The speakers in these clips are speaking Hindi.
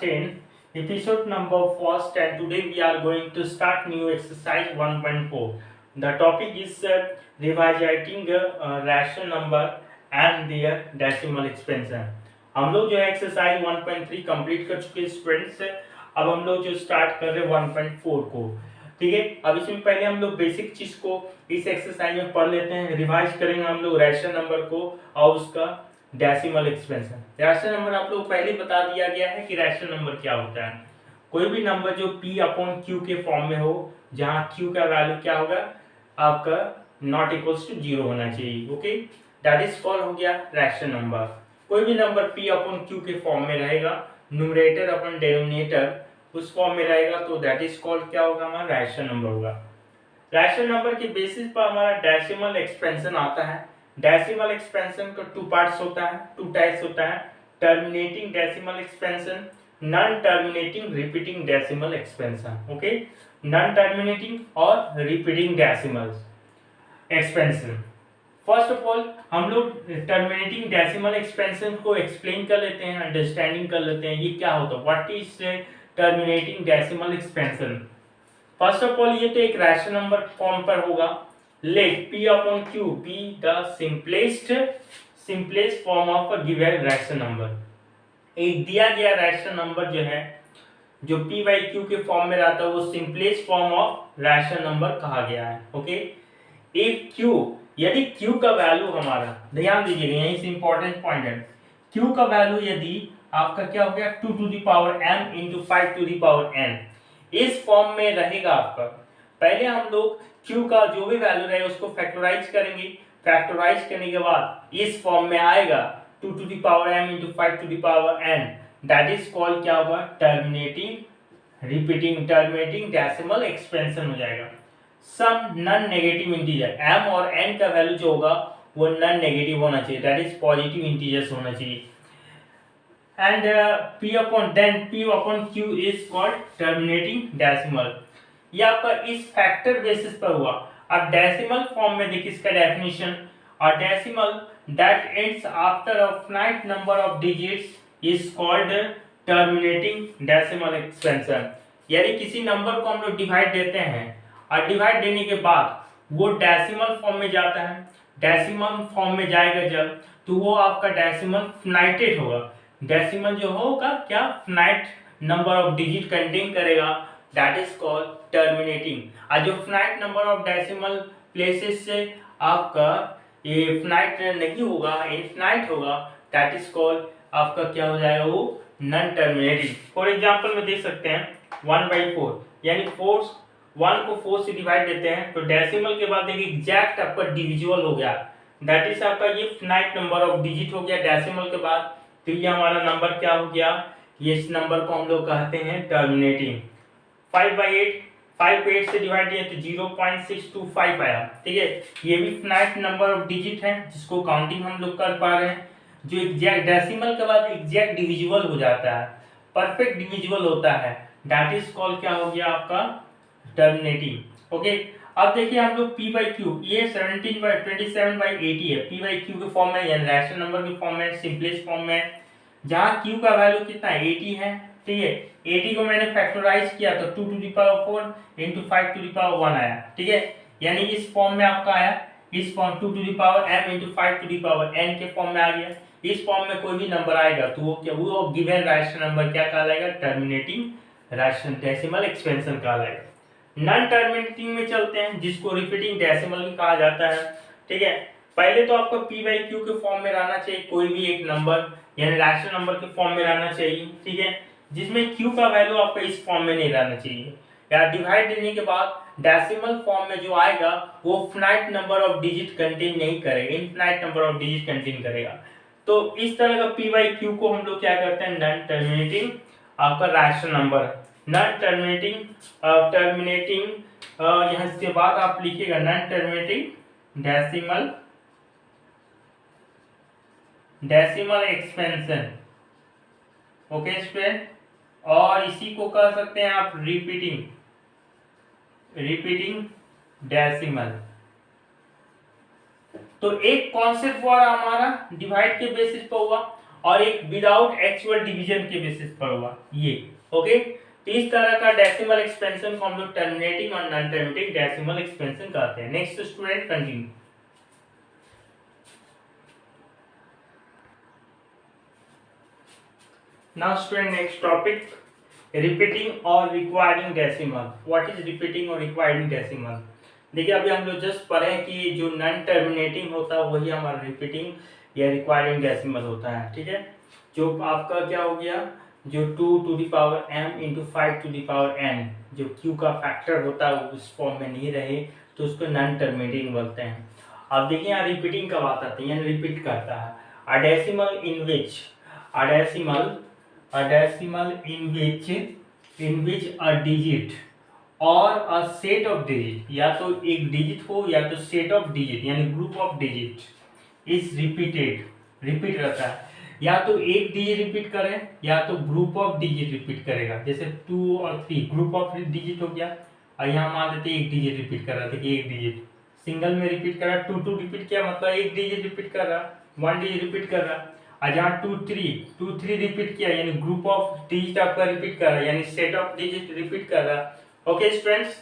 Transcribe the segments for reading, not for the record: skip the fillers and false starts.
10, episode number first, and today we are going to start new exercise 1.4. The topic is revising rational number and their decimal expansion. हम लोग जो है एक्सरसाइज 1.3 कंप्लीट कर चुके स्टूडेंट्स। अब हम लोग जो स्टार्ट कर रहे हैं 1.4 को, ठीक है। अब इसमें पहले हम लोग बेसिक चीज को इस एक्सरसाइज में पढ़ लेते हैं, रिवाइज करेंगे हम लोग रैशनल नंबर को और उसका डेसिमल एक्सपेंशन। रैशनल नंबर आप लोग पहले बता दिया गया है कि रैशनल नंबर क्या होता है। कोई भी नंबर जो p अपॉन क्यू के फॉर्म में हो, जहां q का वैल्यू क्या होगा आपका नॉट इक्वल्स टू 0 होना चाहिए, ओके, दैट इज कॉल्ड हो गया रैशनल नंबर। कोई भी नंबर p अपॉन क्यू के फॉर्म में रहेगा, न्यूमरेटर अपॉन डिनोमिनेटर उस फॉर्म में रहेगा, तो दैट इज कॉल्ड क्या होगा हमारा रैशनल नंबर होगा। रैशनल नंबर के बेसिस पर हमारा डेसिमल एक्सपेंशन आता है। डेसिमल एक्सपेंशन का टू पार्ट्स होता है, टू टाइप्स होता है, terminating decimal expansion, non terminating repeating decimal expansion, okay. Non terminating और repeating decimal expansion. First of all हम लोग टर्मिनेटिंग डेसिमल एक्सपेंशन को एक्सप्लेन कर लेते हैं, अंडरस्टैंडिंग कर लेते हैं ये क्या होता है, what is terminating decimal expansion. First of all ये तो एक रैशनल नंबर फॉर्म पर होगा। Let p upon q be the simplest form of a given rational number. एक दिया गया रैशनल नंबर जो है जो p बाई q के फॉर्म में रहता है वो simplest form of rational number कहा गया है, ओके। इफ q, यदि q का वैल्यू हमारा, ध्यान दीजिएगा यहीं से इंपॉर्टेंट पॉइंट है, q का वैल्यू यदि आपका क्या हो गया 2 to the power m into 5 to the power n इस फॉर्म में रहेगा आपका। पहले हम लोग q का जो भी वैल्यू रहेगा उसको फैक्टराइज करेंगे, फैक्टराइज करने के बाद इस फॉर्म में आएगा 2 to the power m into 5 to the power n, that is called क्या होगा terminating repeating terminating decimal expansion हो जाएगा। Some non negative integer m और n का वैल्यू जो होगा वो नॉन नेगेटिव होना चाहिए, दैट इज पॉजिटिव इंटीजर्स होना चाहिए। And p upon q is called terminating decimal। ये आपका इस फैक्टर बेसिस पर हुआ। अब डेसिमल फॉर्म में देखिए इसका डेफिनेशन, और decimal that ends after a finite number of digits is called terminating decimal expansion। यदि किसी नंबर को हम लोग डिवाइड देते हैं और डिवाइड देने के बाद वो डेसिमल फॉर्म में जाता है, डेसिमल फॉर्म में जाएगा जब, तो वो आपका डेसिमल फिनाइटेड होगा। डेसिमल जो होगा क्या finite number of digit contain करेगा, दैट इज कॉल्ड टर्मिनेटिंग। और जो finite number of decimal places से आपका ये फिनाइट नहीं होगा, इनफिनाइट होगा, दैट इज कॉल्ड आपका क्या हो जाएगा वो नॉन टर्मिनेटिंग। फॉर एग्जांपल में देख सकते हैं 1/4, यानी 1 को 4 से डिवाइड देते हैं तो डेसिमल के बाद देखिए एग्जैक्ट आपका डिविजिबल हो गया, दैट इज आपका ये फिनाइट नंबर ऑफ डिजिट हो गया डेसिमल के बाद, तो ये हमारा नंबर क्या हो गया, ये इस नंबर को हम लोग कहते हैं टर्मिनेटिंग। 5/8, 5 को 8 से डिवाइड किया तो 0.625 आया, ठीक है। ये भी फिनाइट नंबर ऑफ डिजिट है जिसको काउंटिंग हम लोग कर पा रहे हैं, जो एग्जैक्ट डेसिमल के बाद एग्जैक्ट डिविजिबल हो जाता है, परफेक्ट डिविजिबल होता है, दैट इज कॉल्ड क्या हो गया आपका टर्मिनेटिंग, ओके। अब देखिए हम लोग p बाई क्यू, ये 27/80 है, p बाई क्यू के फॉर्म में यानी रैशनल नंबर के फॉर्म में, सिंपलेस्ट फॉर्म में, जहां q का वैल्यू कितना 80 है, ठीक है। 80 को मैंने फैक्टराइज किया तो 2 to the power 4 into 5 to the power 1 आया, ठीक है। यानी इस फॉर्म में आपका आया, इस form 2 to the power m into 5 to the power n के फॉर्म में आ गया। इस फॉर्म में कोई भी नंबर आएगा तो वो क्या, वो गिवन रैशनल नंबर क्या कहलाएगा, टर्मिनेटिंग रैशनल डेसिमल एक्सपेंशन कहलाएगा। नॉन टर्मिनेटिंग में चलते हैं जिसको रिपीटिंग डेसिमल भी कहा जाता है, ठीक है। पहले तो आपको p बाई क्यू के फॉर्म में रहना चाहिए, कोई भी एक नंबर यानी रैशनल नंबर के फॉर्म में रहना चाहिए, ठीक है, जिसमें q का वैल्यू आपका इस फॉर्म में नहीं रहना चाहिए, या डिवाइड देने के बाद डेसिमल फॉर्म में जो आएगा वो finite number of digit contain नहीं करेगा, infinite number of digit contain करेगा। तो इस तरह का p बाई क्यू को हम लोग क्या करते हैं, नॉन टर्मिनेटिंग आपका रैशनल नंबर, नॉन टर्मिनेटिंग यहाँ से बाद आप लिखिएगा non terminating decimal expansion, okay student. और इसी को कह सकते हैं आप रिपीटिंग डेसिमल। तो एक कॉन्सेप्ट हुआ हमारा डिवाइड के बेसिस पर हुआ, और एक विदाउट एक्चुअल डिवीजन के बेसिस पर हुआ ये। ओके, तो इस तरह का डेसिमल एक्सपेंशन को हम लोग टर्मिनेटिंग और नॉन टर्मिनेटिंग डेसिमल एक्सपेंशन कहते हैं। Next student continue. Now student next topic, repeating और recurring decimal. What is repeating और रिक्वायरिंग डेसिमल? देखिए अभी हम लोग जस्ट पढ़े कि जो नॉन टर्मिनेटिंग होता है वही हमारा रिपीटिंग या रिक्वायरिंग डेसिमल होता है। ठीक है, जो आपका क्या हो गया, जो 2 to the power m into 5 to the power n, जो q का फैक्टर होता है उस फॉर्म में नहीं रहे तो उसको नॉन टर्मिनेटिंग बोलते हैं। अब देखिए यहाँ रिपीटिंग कब आता है, यानी रिपीट करता है। A decimal in which in which a digit और a set of digit, या तो एक डिजिट हो या तो सेट ऑफ डिजिट यानी group of digit is repeat रहता है। या तो एक डिजिट रिपीट करे या तो ग्रुप ऑफ डिजिट रिपीट करेगा। जैसे 2 और 3 ग्रुप ऑफ डिजिट हो गया, और यहाँ मान लेते एक डिजिट रिपीट कर रहा था कि एक डिजिट सिंगल में रिपीट कर रहा, 2 रिपीट किया मतलब एक डिजिट रिपीट कर रहा, 1 डिजिट रिपीट कर रहा। और जहाँ 2 3 रिपीट किया यानी ग्रुप ऑफ डिजिट आपका रिपीट कर रहा है, यानी सेट ऑफ डिजिट रिपीट कर रहा। Okay students,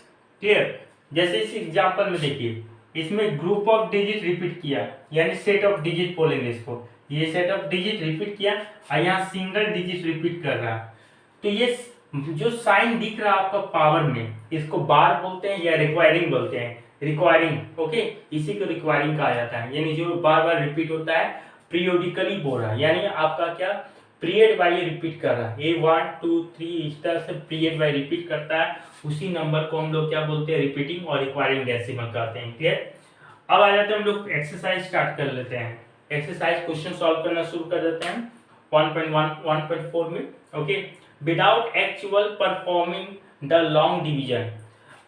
clear? जैसे इस एग्जांपल में देखिए, इसमें ग्रुप ऑफ डिजिट रिपीट किया यानी सेट ऑफ डिजिट बोलेंगे इसको, ये सेट ऑफ डिजिट रिपीट किया और यहाँ सिंगल डिजिट रिपीट कर रहा। तो ये जो साइन दिख रहा है आपका पावर में, इसको बार बोलते हैं या रिक्वायरिंग बोलते हैं। रिक्वायरिंग, ओके, इसी को रिक्वायरिंग कहा जाता है, यानी जो बार बार रिपीट होता है, पीरियोडिकली बोल रहा है, यानी आपका क्या पीरियड बाय रिपीट कर रहा है। ये 1 2 3 इस तरह से पीरियड बाय रिपीट करता है, उसी नंबर को हम लोग क्या बोलते हैं, रिपीटिंग और रिक्वायरिंग डेसिमल कहते हैं। क्लियर? अब आ जाते हैं हम लोग एक्सरसाइज स्टार्ट कर लेते हैं। एक्सरसाइज क्वेश्चन सॉल्व करना शुरू कर देते हैं 1.1 1.4 में। Okay, without actual performing the long division,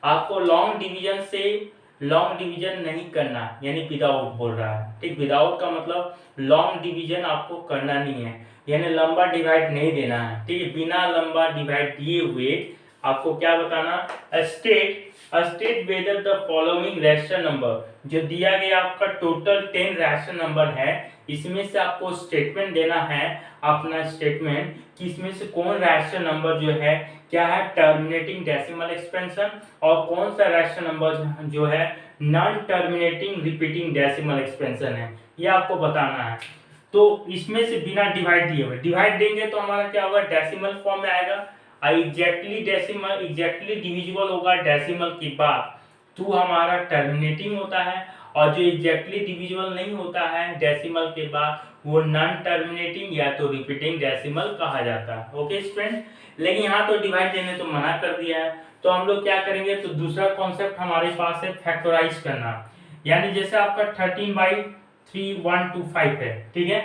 आपको लॉन्ग डिवीजन से लॉन्ग डिवीजन नहीं करना, यानी विदाउट बोल रहा है। ठीक, विदाउट का मतलब लॉन्ग डिवीजन आपको करना नहीं है, यानी लंबा डिवाइड नहीं देना है। ठीक है, बिना लंबा डिवाइड दिए हुए आपको क्या बताना, state whether the following rational number, जो दिया गया आपका टोटल 10 रैशनल नंबर है, इसमें से आपको स्टेटमेंट देना है, अपना स्टेटमेंट कि इसमें से कौन रैशनल नंबर जो है क्या है, टर्मिनेटिंग डेसिमल एक्सपेंशन, और कौन सा रैशनल नंबर जो है non terminating repeating decimal expansion है, ये आपको बताना है। तो इसमें से बिना डिवाइड दिए हुए, डिवाइड देंगे तो हमारा क्या होगा, डेसिमल फॉर्म में आएगा। एग्जैक्टली डिविजिबल होगा डेसिमल के बाद, तो हमारा टर्मिनेटिंग होता है, और जो एग्जैक्टली डिविजिबल नहीं होता है डेसिमल के बाद, वो नॉन टर्मिनेटिंग या तो रिपीटिंग डेसिमल कहा जाता है। ओके स्टूडेंट, लेकिन यहाँ तो डिवाइड देने तो मना कर दिया है, तो हम लोग क्या करेंगे, तो दूसरा कॉन्सेप्ट हमारे पास है फैक्टराइज करना, यानी जैसे आपका 13/3 1 2 5 है। ठीक है,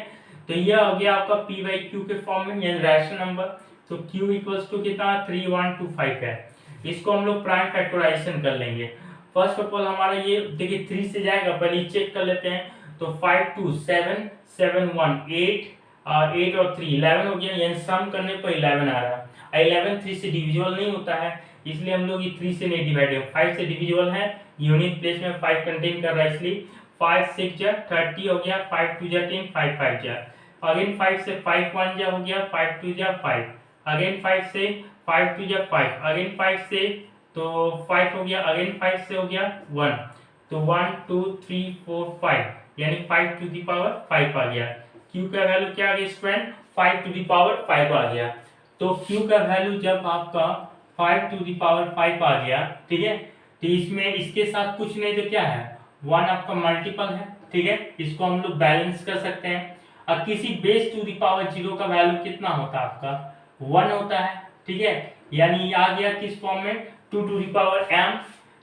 तो यह हो गया आपका p/q के फॉर्म में, यानी रैशनल नंबर, तो q इक्वल्स टू कितना 3 1 2 5 है। इसको हम लोग प्राइम फैक्टराइजेशन कर लेंगे। फर्स्ट ऑफ ऑल हमारा ये देखिए 3 से जाएगा, पहले चेक कर लेते हैं। तो 5 2 7 7 1 8 8 और 3 11 हो गया, यानी सम करने पर 11 आ रहा है। 11 3 से डिविजिबल नहीं होता है, इसलिए हम लोग ये 3 से नहीं डिवाइड है, 5 से डिविजिबल है, यूनिट प्लेस में 5 कंटेन कर रहा है, इसलिए 5 6 जा 30 हो गया, 5 2 जा 10 5 5 जा, अगेन 5 से 5 1 जा हो गया, 5 2 जा 5, अगेन 5 से 5 2 जा 5, अगेन 5 से तो 5 हो गया, अगेन 5 से हो गया 1, तो 1 2 3 4 5, यानी 5 टू द पावर 5 आ गया। q का वैल्यू क्या आ गया स्टूडेंट, 5 टू द पावर 5 आ गया। तो q का वैल्यू जब आपका 5 टू द पावर 5 आ गया, ठीक है, तो इसमें इसके साथ कुछ नहीं तो क्या है, 1 आपका मल्टीपल है। ठीक है, इसको हम लोग बैलेंस कर सकते हैं। अब किसी बेस टू द पावर 0 का वैल्यू कितना होता है आपका, 1 होता है। ठीक है, यानी आ गया किस फॉर्म में, 2 टू द पावर m,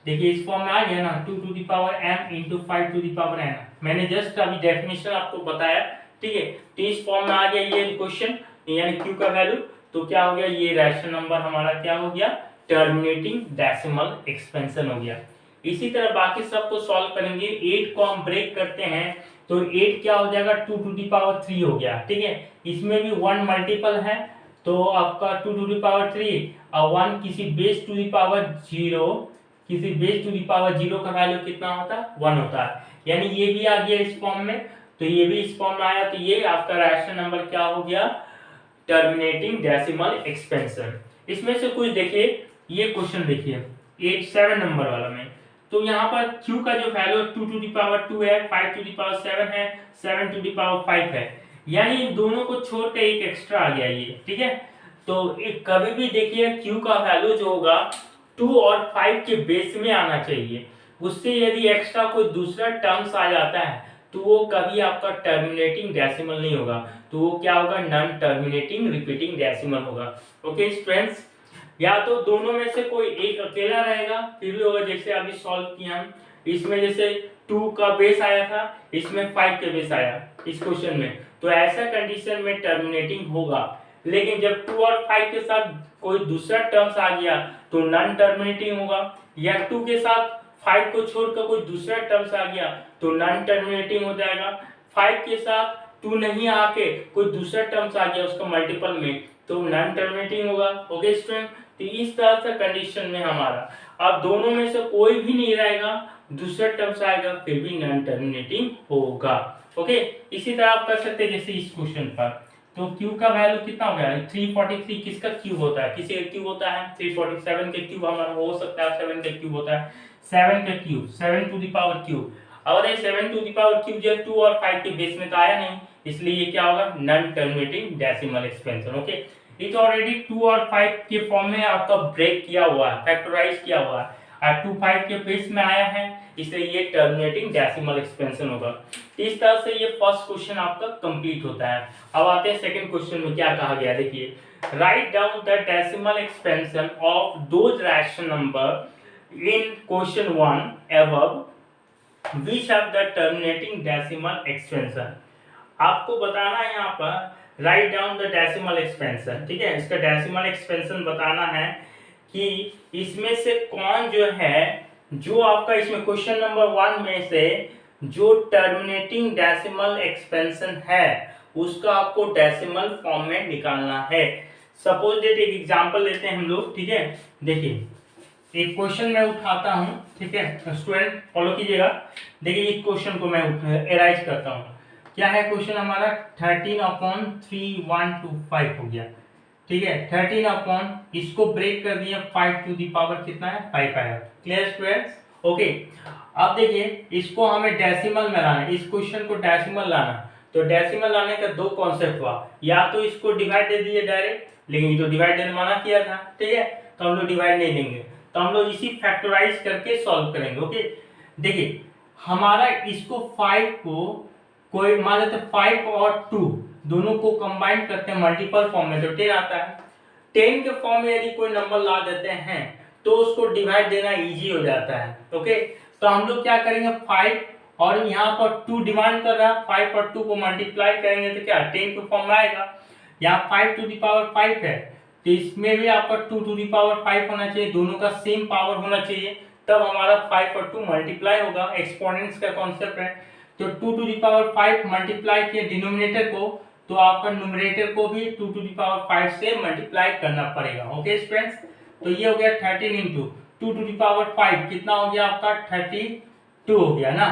देखिए इस फॉर्म में आ गया ना, 2 to the power m into 5 to the power n, मैंने जस्ट अभी डेफिनेशन आपको बताया। ठीक है, तो इस फॉर्म में आ गया ये क्वेश्चन, यानी q का वैल्यू, तो क्या हो गया, ये रैशनल नंबर हमारा क्या हो गया, टर्मिनेटिंग डेसिमल एक्सपेंशन हो गया। इसी तरह बाकी सब को सॉल्व करेंगे। 8 को हम ब्रेक करते हैं, तो 8 क्या हो जाएगा, 2 टू द पावर 3 हो गया। ठीक है, इसमें भी 1 मल्टीपल है, तो आपका 2 टू द पावर 3 और 1 किसी बेस टू द पावर 0, किसी बेस टू द पावर 0 का वैल्यू कितना होता है, 1 होता है, यानी ये भी आ गया इस फॉर्म में। तो ये भी इस फॉर्म में आया, तो ये आपका रैशनल नंबर क्या हो गया, टर्मिनेटिंग डेसिमल एक्सपेंशन। इसमें से कुछ देखिए, ये क्वेश्चन देखिए 87 नंबर वाला में, तो यहाँ पर q का जो वैल्यू 2 टू द पावर 2 है, 5 टू द पावर 7 है, 7 टू द पावर 5 है, यानी इन दोनों को छोड़ के एक एक्स्ट्रा आ गया ये, ठीक है। तो एक कभी भी देखिए q का वैल्यू जो होगा 2 और 5 के बेस में आना चाहिए, उससे यदि एक्स्ट्रा कोई दूसरा टर्म्स आ जाता है तो वो कभी आपका टर्मिनेटिंग डेसिमल नहीं होगा, तो वो क्या होगा, नॉन टर्मिनेटिंग रिपीटिंग डेसिमल होगा। ओके स्टूडेंट्स, या तो दोनों में से कोई एक अकेला रहेगा फिर भी होगा, जैसे अभी सॉल्व किया हम, इसमें जैसे 2 का बेस आया था, इसमें 5 का बेस आया इस क्वेश्चन में, तो ऐसा कंडीशन में टर्मिनेटिंग होगा। लेकिन जब 2 और 5 के साथ कोई दूसरा टर्म्स आ गया तो नॉन टर्मिनेटिंग होगा, या 2 के साथ 5 को छोड़कर कोई दूसरा टर्म्स आ गया तो नॉन टर्मिनेटिंग हो जाएगा। 5 के साथ 2 नहीं आके कोई दूसरा टर्म्स आ गया उसका मल्टीपल में तो नॉन टर्मिनेटिंग होगा। ओके स्टूडेंट, तो इस तरह से कंडीशन में हमारा अब दोनों में से कोई भी नहीं रहेगा, दूसरा टर्म्स आएगा फिर भी नॉन टर्मिनेटिंग होगा। ओके, इसी तरह आप कर सकते हैं जैसे इस क्वेश्चन पर, तो q का वैल्यू कितना हो गया 343, किसका क्यूब होता है, किसी का क्यूब होता है 347 के क्यूब हमारा हो सकता है, 7 का क्यूब होता है, 7 का cube 7 to the power cube. और ये 7 टू द पावर क्यूब जो 2 और 5 के बेस में तो आया नहीं, इसलिए ये क्या होगा, non terminating decimal expansion. Okay, ये तो ऑलरेडी 2 और 5 के फॉर्म में आपका ब्रेक किया हुआ है, फैक्टराइज किया हुआ है, और 2 5 के बेस में आया है, इसलिए ये टर्मिनेटिंग डेसिमल एक्सपेंशन होगा। इस तरह से ये फर्स्ट क्वेश्चन आपका कंप्लीट होता है। अब आते हैं सेकंड क्वेश्चन में, क्या कहा गया देखिए, write down the decimal expansion of those rational number in question 1 above which have the terminating decimal expansion। आपको बताना है यहाँ पर write down the decimal expansion, ठीक है, इसका डेसिमल एक्सपेंशन बताना है कि इसमें से कौन जो है, जो आपका इसमें क्वेश्चन नंबर 1 में से जो टर्मिनेटिंग डेसिमल एक्सपेंशन है उसका आपको डेसिमल फॉर्म में निकालना है। सपोज डेट एक एग्जांपल लेते हैं हम लोग, ठीक है। देखिए एक क्वेश्चन मैं उठाता हूं, ठीक है स्टूडेंट फॉलो कीजिएगा। देखिए इस क्वेश्चन को मैं एराइज करता हूं, क्या है क्वेश्चन हमारा 13/3 1 to 5 हो गया, ठीक है। 13 अपॉन इसको ब्रेक कर दिया, 5 टू दी पावर कितना है 5 आया। Clear students? ओके, अब देखिए इसको हमें डेसिमल में लाना है, इस क्वेश्चन को डेसिमल लाना, तो डेसिमल लाने का दो कॉन्सेप्ट हुआ, या तो इसको डिवाइड दे दिए डायरेक्ट, लेकिन ये तो डिवाइड देने मना किया था, ठीक है, तो हम लोग डिवाइड नहीं देंगे, तो हम लोग इसी फैक्टराइज करके सॉल्व करेंगे। ओके, देखिए हमारा इसको 5 को कोई मान लेते 5 और 2 दोनों को कंबाइन करते हैं मल्टीपल फॉर्म में तो 10 आता है। 10 के फॉर्म में यदि कोई नंबर ला देते हैं तो उसको डिवाइड देना इजी हो जाता है। ओके, तो हम लोग क्या करेंगे 5 और यहाँ पर 2 डिमांड कर रहा है, 5 और 2 को मल्टीप्लाई करेंगे तो क्या 10 के फॉर्म में आएगा। यहाँ 5 टू द पावर 5 है तो इसमें भी आपका 2 टू द पावर 5 होना चाहिए, दोनों का सेम पावर होना चाहिए, तब हमारा 5 और 2 मल्टीप्लाई होगा। एक्सपोनेंट्स का कॉन्सेप्ट है, तो 2 टू द पावर 5 मल्टीप्लाई किया डिनोमिनेटर को, तो आपका न्यूमरेटर को भी 2 टू द पावर 5 से मल्टीप्लाई करना पड़ेगा। ओके स्टूडेंट्स, तो ये हो गया 13 इंटू 2 टू द पावर 5 कितना हो गया आपका 32 हो गया ना,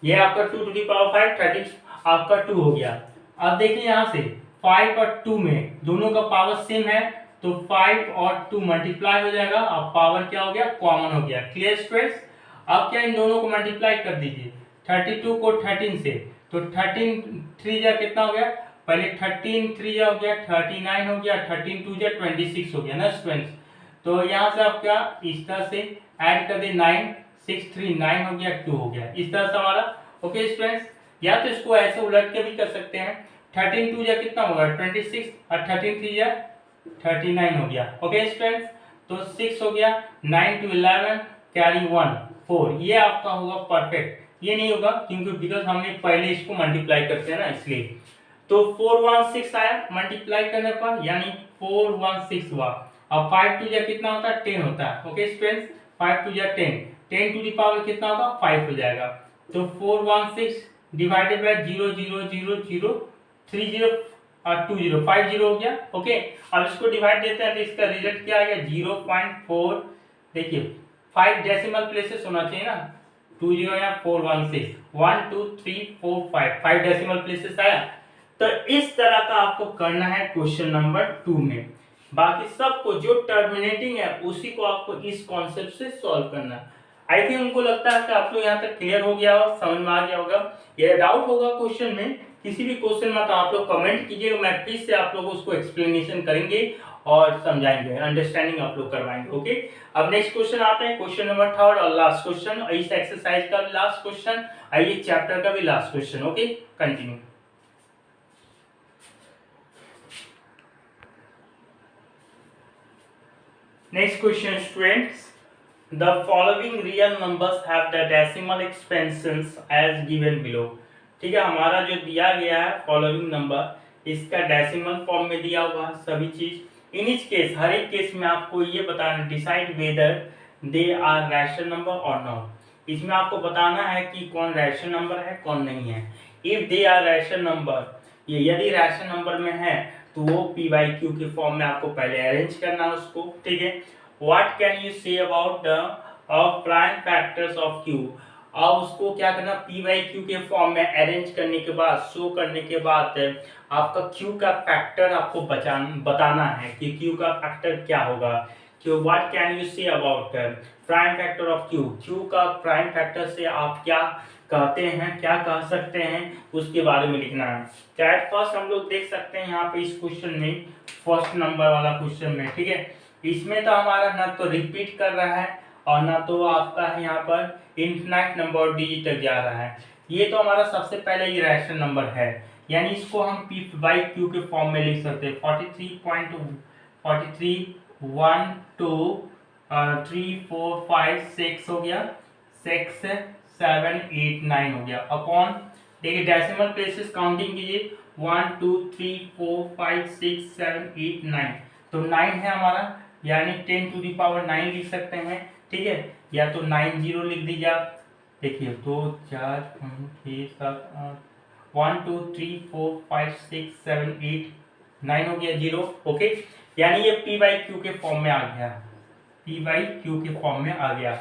ये आपका 2 टू द पावर 5 30 आपका 2 हो गया। अब देखिए यहाँ से 5 और 2 में दोनों का पावर सेम है तो 5 और 2 मल्टीप्लाई हो जाएगा, अब पावर क्या हो गया कॉमन हो गया। Clear students? अब क्या इन दोनों को मल्टीप्लाई कर दीजिए 32 को 13 से, तो 13 3 जा कितना हो गया, पहले 13 3 जा हो गया 39 हो गया, 13 2 जा 26 हो गया ना स्टूडेंट्स। तो यहाँ से आप क्या इस तरह से ऐड कर दे 9 6 3 9 हो गया 2 हो गया, इस तरह से हमारा। ओके स्टूडेंट्स, या तो इसको ऐसे उलट के भी कर सकते हैं, 13 2 जा कितना होगा 26 और 13 3 जा 39 हो गया। ओके स्टूडेंट्स, तो 6 हो गया, 9 to 11 कैरी 1 4, ये आपका होगा परफेक्ट। ये नहीं होगा क्योंकि बिकॉज हमने पहले इसको मल्टीप्लाई करते हैं ना इसलिए, तो 416 आया मल्टीप्लाई करने पर, यानी 416 हुआ। अब 5 टू जा कितना होता है 10 होता है। ओके स्टूडेंट्स, 5 टू जा 10, 10 टू द पावर कितना होगा 5 हो जाएगा, तो 416 डिवाइडेड बाय 0 0 0 0 3 0 और 2 0 5 0 हो गया। ओके, अब इसको डिवाइड देते हैं तो इसका रिजल्ट क्या आ गया 0.4। देखिए 5 डेसिमल प्लेसेस होना चाहिए ना, 20 या 416, 1 2 3 4 5 डेसिमल प्लेसेस आया। तो इस तरह का आपको करना है क्वेश्चन नंबर 2 में। बाकी सबको जो टर्मिनेटिंग है उसी को आपको इस कॉन्सेप्ट से सॉल्व करना है। आई थिंक उनको लगता है कि आप लोग यहाँ तक क्लियर हो गया हो, समझ में आ गया होगा। ये डाउट होगा क्वेश्चन में, किसी भी क्वेश्चन में, तो आप लोग कमेंट कीजिएगा, मैं फिर से आप लोगों को उसको एक्सप्लेनेशन करेंगे और समझाएंगे, अंडरस्टैंडिंग आप लोग करवाएंगे। ओके, अब नेक्स्ट क्वेश्चन आते हैं, क्वेश्चन नंबर 3 और लास्ट क्वेश्चन, इस एक्सरसाइज का भी लास्ट क्वेश्चन, आइए चैप्टर का भी last question. Okay, continue. Next question students, the following real numbers have the decimal expansions as given below। ठीक है, हमारा जो दिया गया है फॉलोइंग नंबर, इसका डेसिमल फॉर्म में दिया हुआ है सभी चीज। इन इच केस, हर एक केस में आपको ये बताना, decide whether they are rational number और नॉट। इसमें आपको बताना है कि कौन रैशनल नंबर है कौन नहीं है। If they are rational number, ये यदि रैशनल नंबर में है तो वो पी बाई क्यू के फॉर्म में आपको पहले अरेंज करना है उसको। ठीक है, What can you say about the prime factors of Q? अब उसको क्या करना, P by Q के फॉर्म में अरेंज करने के बाद, शो करने के बाद आपका Q का फैक्टर आपको बताना है कि Q का फैक्टर क्या होगा। What can you say about prime factor of Q? Q का प्राइम फैक्टर से आप क्या कहते हैं, क्या कह सकते हैं, उसके बारे में लिखना है। एट फर्स्ट हम लोग देख सकते हैं यहाँ पे इस क्वेश्चन में, फर्स्ट नंबर वाला क्वेश्चन में, ठीक है, इसमें तो हमारा ना तो रिपीट कर रहा है और ना तो आपका है यहाँ पर इनफिनाइट नंबर डिजिट तक जा रहा है। ये तो हमारा सबसे पहले ये रैशनल नंबर है, यानी इसको हम पी बाई क्यू के फॉर्म में लिख सकते हैं। 43 1 2 3 4 5 6 हो गया, 6 7 8 9 हो गया अपॉन, देखिए डेसिमल प्लेसेस काउंटिंग कीजिए, 1 2 3 4 5 6 7 8 9, तो 9 है हमारा, यानी 10 टू दी पावर 9 लिख सकते हैं। ठीक है, या तो 9 0 लिख दीजिए आप, देखिए 2 4 6 7 8 1 2 3 4 5 6 7 8 9 हो गया 0। ओके, यानी ये पी बाई क्यू के फॉर्म में आ गया, पी बाई क्यू के फॉर्म में आ गया।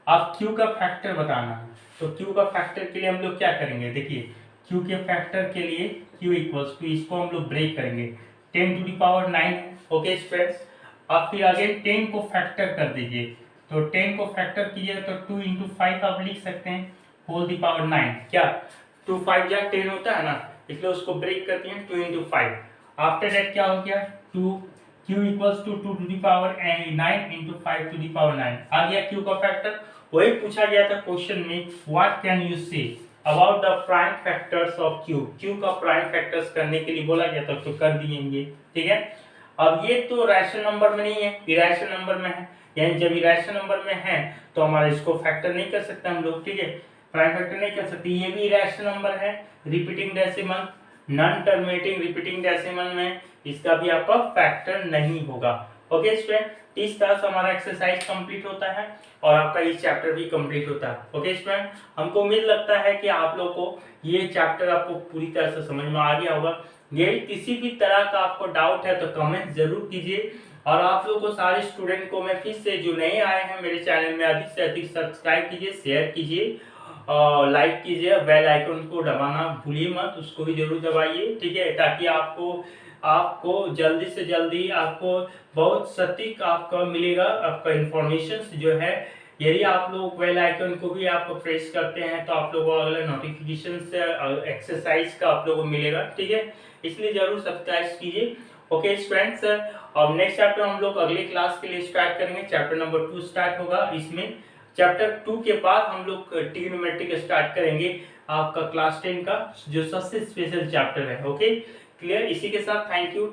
अब क्यू का फैक्टर बताना है, तो क्यू का फैक्टर के लिए हम लोग क्या करेंगे, देखिए क्यू के फैक्टर के लिए क्यू इक्वल्स टू, इसको हम लोग ब्रेक करेंगे, 10 to the power 9। Okay students, अब फिर अगेन 10 को फैक्टर कर दीजिए, तो 10 को फैक्टर कीजिए तो 2 इंटू 5 आप लिख सकते हैं, होल दी पावर 9, क्या 2 5 जा 10 होता है ना, इसलिए उसको ब्रेक करते हैं 2 इंटू 5। आफ्टर दैट क्या हो गया, 2 q equals to 2 to the power 9 into 5 to the power 9 आ गया q का फैक्टर। वही पूछा गया था क्वेश्चन में, what can you say about the prime factors of q, q का प्राइम फैक्टर्स करने के लिए बोला गया था, तो कर दिएंगे। ठीक है, अब ये तो रैशनल नंबर में नहीं है, इरेशनल नंबर में है, यानी जब इरेशनल नंबर में है तो हमारा इसको फैक्टर नहीं कर सकते हम लोग। ठीक है, प्राइम फैक्टर नहीं कर सकते, ये भी इरेशनल नंबर है, repeating decimal, non terminating repeating decimal में इसका भी आपका फैक्टर नहीं होगा। ओके स्टूडेंट, इस तरह से हमारा एक्सरसाइज कंप्लीट होता है और आपका ये चैप्टर भी कंप्लीट होता है। ओके स्टूडेंट, हमको उम्मीद लगता है कि आप लोग को ये चैप्टर आपको पूरी तरह से समझ में आ गया होगा। यदि किसी भी तरह का आपको डाउट है तो कमेंट जरूर कीजिए, और आप लोगों को सारे स्टूडेंट को मैं फिर से, जो नए आए हैं मेरे चैनल में, अधिक से अधिक सब्सक्राइब कीजिए, शेयर कीजिए और लाइक कीजिए, बेल आइकन को दबाना भूलिए मत, उसको भी जरूर दबाइए। ठीक है, ताकि आपको जल्दी से जल्दी आपको बहुत सटीक आपका मिलेगा, आपका इंफॉर्मेशन जो है। यदि आप लोग बेल आइकन को भी आप प्रेस करते हैं तो आप लोगों को अगला नोटिफिकेशन से एक्सरसाइज का आप लोगों को मिलेगा। ठीक है, इसलिए जरूर सब्सक्राइब कीजिए। ओके स्टूडेंट्स, और नेक्स्ट चैप्टर हम लोग अगले क्लास के लिए स्टार्ट करेंगे, चैप्टर नंबर 2 स्टार्ट होगा। इसमें चैप्टर 2 के बाद हम लोग ट्रिग्नोमेट्रिक स्टार्ट करेंगे, आपका क्लास 10 का जो सबसे स्पेशल चैप्टर है। ओके क्लियर, इसी के साथ थैंक यू।